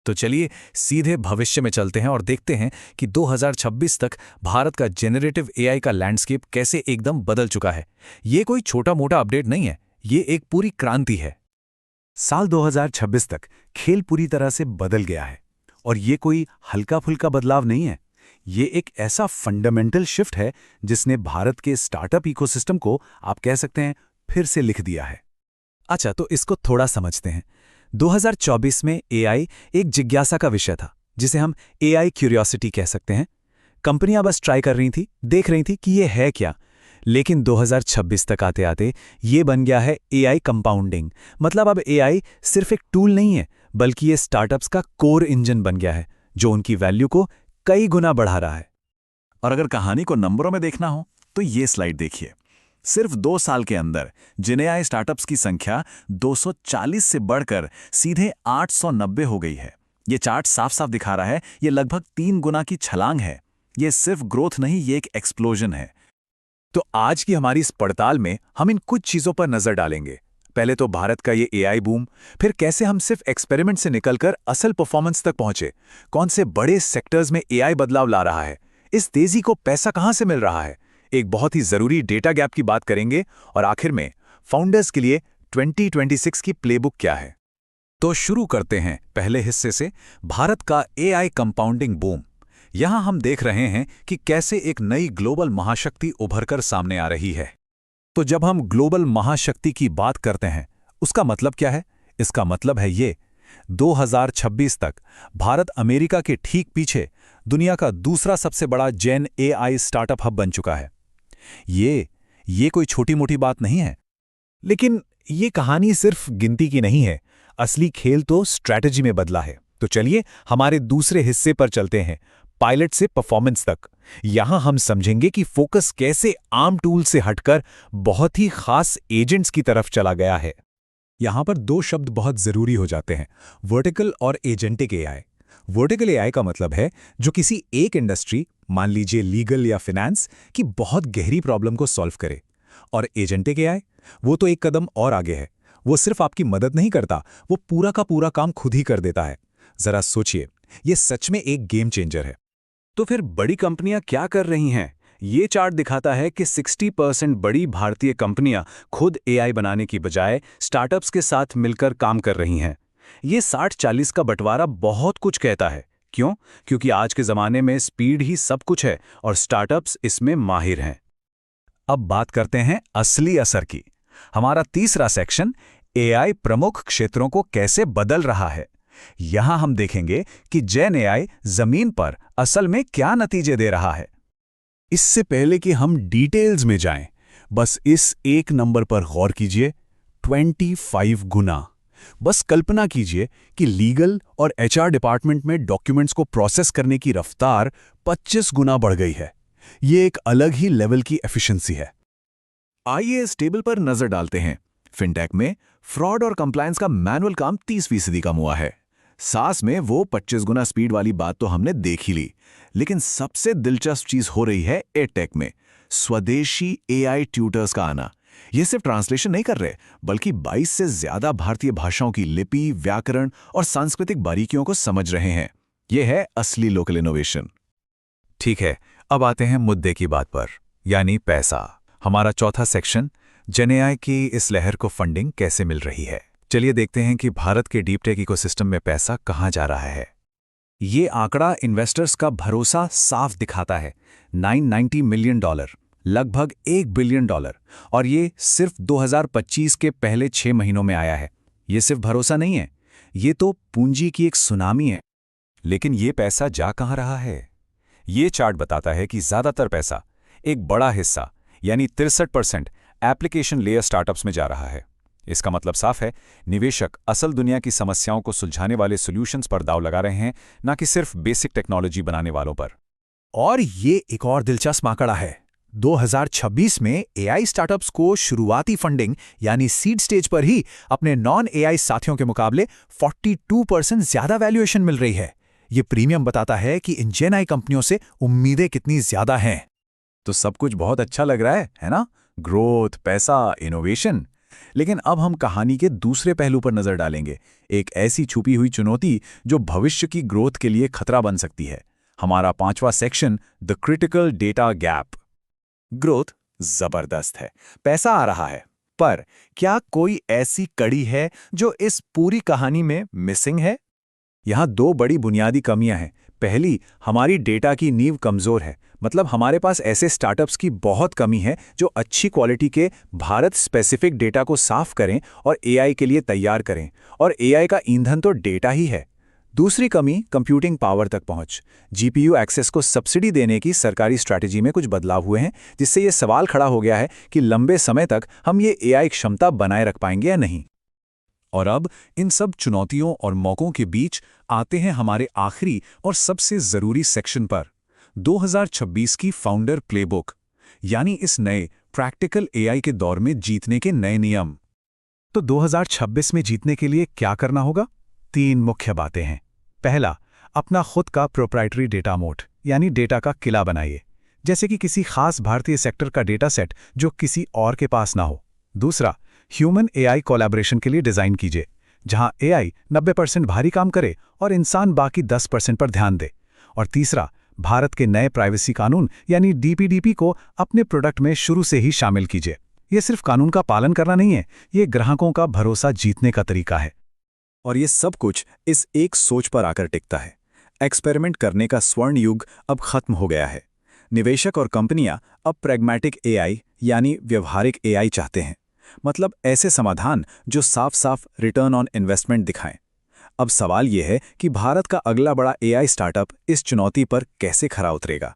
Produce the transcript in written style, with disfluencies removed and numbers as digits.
तो चलिए सीधे भविष्य में चलते हैं और देखते हैं कि 2026 तक भारत का जेनरेटिव एआई का लैंडस्केप कैसे एकदम बदल चुका है। ये कोई छोटा मोटा अपडेट नहीं है, ये एक पूरी क्रांति है। साल 2026 तक खेल पूरी तरह से बदल गया है और ये कोई हल्का फुल्का बदलाव नहीं है। ये एक ऐसा फंडामेंटल शिफ्ट है जिसने भारत के स्टार्टअप इकोसिस्टम को आप कह सकते हैं फिर से लिख दिया है। अच्छा, तो इसको थोड़ा समझते हैं। 2024 में एआई एक जिज्ञासा का विषय था, जिसे हम एआई क्यूरियोसिटी कह सकते हैं। कंपनियां बस ट्राई कर रही थी, देख रही थी कि ये है क्या। लेकिन 2026 तक आते आते ये बन गया है एआई कंपाउंडिंग। मतलब अब एआई सिर्फ एक टूल नहीं है, बल्कि ये स्टार्टअप्स का कोर इंजन बन गया है, जो उनकी वैल्यू को कई गुना बढ़ा रहा है। और अगर कहानी को नंबरों में देखना हो तो ये स्लाइड देखिए। सिर्फ 2 साल के अंदर जिनएआई स्टार्टअप्स की संख्या 240 से बढ़कर सीधे 890 हो गई है। ये चार्ट साफ साफ दिखा रहा है ये लगभग 3 गुना की छलांग है। ये सिर्फ ग्रोथ नहीं, ये एक एक्सप्लोजन है। तो आज की हमारी इस पड़ताल में हम इन कुछ चीजों पर नजर डालेंगे। पहले तो भारत का ये एआई बूम, फिर कैसे हम सिर्फ एक्सपेरिमेंट से निकलकर असल परफॉर्मेंस तक पहुंचे, कौन से बड़े सेक्टर्स में एआई बदलाव ला रहा है, इस तेजी को पैसा कहां से मिल रहा है, एक बहुत ही जरूरी डेटा गैप की बात करेंगे, और आखिर में फाउंडर्स के लिए 2026 की प्लेबुक क्या है। तो शुरू करते हैं पहले हिस्से से, भारत का एआई कंपाउंडिंग बूम। यहां हम देख रहे हैं कि कैसे एक नई ग्लोबल महाशक्ति उभरकर सामने आ रही है। तो जब हम ग्लोबल महाशक्ति की बात करते हैं, उसका मतलब क्या है? इसका मतलब है ये, 2026 तक भारत अमेरिका के ठीक पीछे दुनिया का दूसरा सबसे बड़ा जेन एआई स्टार्टअप हब बन चुका है। ये कोई छोटी मोटी बात नहीं है। लेकिन ये कहानी सिर्फ गिनती की नहीं है, असली खेल तो स्ट्रैटेजी में बदला है। तो चलिए हमारे दूसरे हिस्से पर चलते हैं, पायलट से परफॉर्मेंस तक। यहां हम समझेंगे कि फोकस कैसे आम टूल से हटकर बहुत ही खास एजेंट्स की तरफ चला गया है। यहां पर 2 शब्द बहुत जरूरी हो जाते हैं, वर्टिकल और एजेंटिक एआई। वर्टिकल एआई का मतलब है जो किसी एक इंडस्ट्री, मान लीजिए लीगल या फिनेंस, की बहुत गहरी प्रॉब्लम को सॉल्व करे। और एजेंटिक एआई, वो तो एक कदम और आगे है। वो सिर्फ आपकी मदद नहीं करता, वो पूरा का पूरा काम खुद ही कर देता है। जरा सोचिए, ये सच में एक गेम चेंजर है। तो फिर बड़ी कंपनियां क्या कर रही हैं? ये चार्ट दिखाता है कि 60% बड़ी भारतीय कंपनियां खुद एआई बनाने की बजाय स्टार्टअप्स के साथ मिलकर काम कर रही हैं। ये 60-40 का बंटवारा बहुत कुछ कहता है। क्यों? क्योंकि आज के ज़माने में स्पीड ही सब कुछ है और स्टार्टअप्स इसमें माहिर हैं। अब बात करते हैं असली असर की। हमारा तीसरा सेक्शन, एआई प्रमुख क्षेत्रों को कैसे बदल रहा है। यहां हम देखेंगे कि जेन एआई जमीन पर असल में क्या नतीजे दे रहा है। इससे पहले कि हम डिटेल्स में जाएं, बस इस एक नंबर पर गौर कीजिए, 25 गुना। बस कल्पना कीजिए कि लीगल और एचआर डिपार्टमेंट में डॉक्यूमेंट्स को प्रोसेस करने की रफ्तार 25 गुना बढ़ गई है। ये एक अलग ही लेवल की एफिशिएंसी है। आइए इस टेबल पर नजर डालते हैं। फिनटेक में फ्रॉड और कंप्लायंस का मैनुअल काम 30% कम हुआ है। सास में वो 25 गुना स्पीड वाली बात तो हमने देख ही ली, लेकिन सबसे दिलचस्प चीज हो रही है एडटेक में, स्वदेशी एआई ट्यूटर्स का आना। ये सिर्फ ट्रांसलेशन नहीं कर रहे, बल्कि 22 से ज्यादा भारतीय भाषाओं की लिपि, व्याकरण और सांस्कृतिक बारीकियों को समझ रहे हैं। यह है असली लोकल इनोवेशन। ठीक है, अब आते हैं मुद्दे की बात पर, यानी पैसा। हमारा चौथा सेक्शन, जेनएआई की इस लहर को फंडिंग कैसे मिल रही है। चलिए देखते हैं कि भारत के डीप टेक इकोसिस्टम में पैसा कहां जा रहा है। ये आंकड़ा इन्वेस्टर्स का भरोसा साफ दिखाता है, $990 मिलियन, लगभग $1 बिलियन, और ये सिर्फ 2025 के पहले 6 महीनों में आया है। ये सिर्फ भरोसा नहीं है, ये तो पूंजी की एक सुनामी है। लेकिन ये पैसा जा कहां रहा है? ये चार्ट बताता है कि ज्यादातर पैसा, एक बड़ा हिस्सा यानी 63%, एप्लीकेशन लेयर स्टार्टअप्स में जा रहा है। इसका मतलब साफ है, निवेशक असल दुनिया की समस्याओं को सुलझाने वाले सॉल्यूशंस पर दाव लगा रहे हैं, ना कि सिर्फ बेसिक टेक्नोलॉजी बनाने वालों पर। और ये एक और दिलचस्प आंकड़ा है, 2026 में एआई स्टार्टअप्स को शुरुआती फंडिंग यानी सीड स्टेज पर ही अपने नॉन एआई साथियों के मुकाबले 42% ज्यादा वैल्यूएशन मिल रही है। ये प्रीमियम बताता है कि इन जेन आई कंपनियों से उम्मीदें कितनी ज्यादा हैं। तो सब कुछ बहुत अच्छा लग रहा है ना? ग्रोथ, पैसा, इनोवेशन। लेकिन अब हम कहानी के दूसरे पहलू पर नजर डालेंगे, एक ऐसी छुपी हुई चुनौती जो भविष्य की ग्रोथ के लिए खतरा बन सकती है। हमारा 5वां section, the critical data gap. Growth जबरदस्त है, पैसा आ रहा है, पर क्या कोई ऐसी कड़ी है जो इस पूरी कहानी में मिसिंग है? यहां दो बड़ी बुनियादी कमियां हैं। पहली, हमारी डेटा की नींव कमजोर है, मतलब हमारे पास ऐसे स्टार्टअप्स की बहुत कमी है जो अच्छी क्वालिटी के भारत स्पेसिफिक डेटा को साफ करें और एआई के लिए तैयार करें, और एआई का ईंधन तो डेटा ही है। दूसरी कमी, कंप्यूटिंग पावर तक पहुंच। जीपीयू एक्सेस को सब्सिडी देने की सरकारी स्ट्रैटेजी में कुछ बदलाव हुए हैं, जिससे यह सवाल खड़ा हो गया है कि लंबे समय तक हम ये एआई क्षमता बनाए रख पाएंगे या नहीं। और अब इन सब चुनौतियों और मौकों के बीच आते हैं हमारे आखिरी और सबसे जरूरी सेक्शन पर, 2026 की फाउंडर प्लेबुक, यानी इस नए प्रैक्टिकल एआई के दौर में जीतने के नए नियम। तो 2026 में जीतने के लिए क्या करना होगा? 3 मुख्य बातें हैं। पहला, अपना खुद का प्रोप्राइटरी डेटा मोट, यानी डेटा का किला बनाइए, जैसे कि किसी खास भारतीय सेक्टर का डेटा सेट जो किसी और के पास ना हो। दूसरा, ह्यूमन एआई कोलैबोरेशन के लिए डिजाइन कीजिए, जहां एआई 90% भारी काम करे और इंसान बाकी 10% पर ध्यान दे। और तीसरा, भारत के नए प्राइवेसी कानून यानी डीपीडीपी को अपने प्रोडक्ट में शुरू से ही शामिल कीजिए। यह सिर्फ कानून का पालन करना नहीं है, ये ग्राहकों का भरोसा जीतने का तरीका है। और ये सब कुछ इस एक सोच पर आकर टिकता है, एक्सपेरिमेंट करने का स्वर्ण युग अब खत्म हो गया है। निवेशक और कंपनियां अब प्रैग्मैटिक एआई यानी व्यवहारिक एआई चाहते हैं, मतलब ऐसे समाधान जो साफ साफ रिटर्न ऑन इन्वेस्टमेंट दिखाएं। अब सवाल यह है कि भारत का अगला बड़ा एआई स्टार्टअप इस चुनौती पर कैसे खरा उतरेगा।